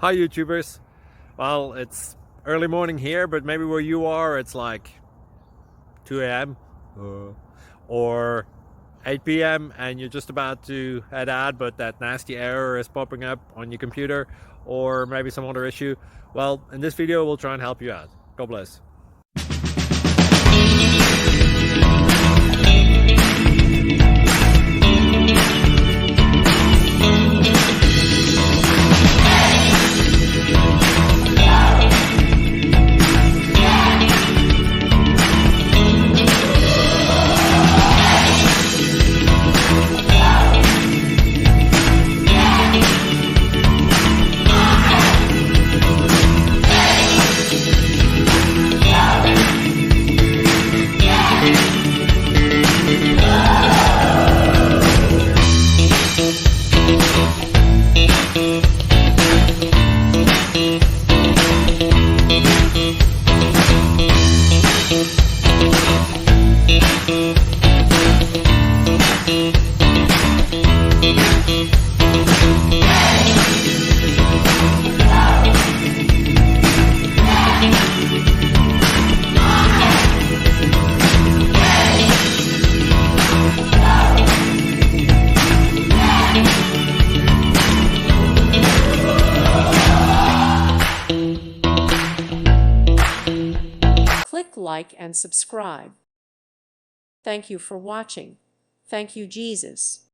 Hi YouTubers. Well, it's early morning here, but maybe where you are it's like 2 a.m. Or 8 p.m. and you're just about to head out, but that nasty error is popping up on your computer, or maybe some other issue. Well, in this video we'll try and help you out. God bless. Click like and subscribe. Thank you for watching. Thank you, Jesus.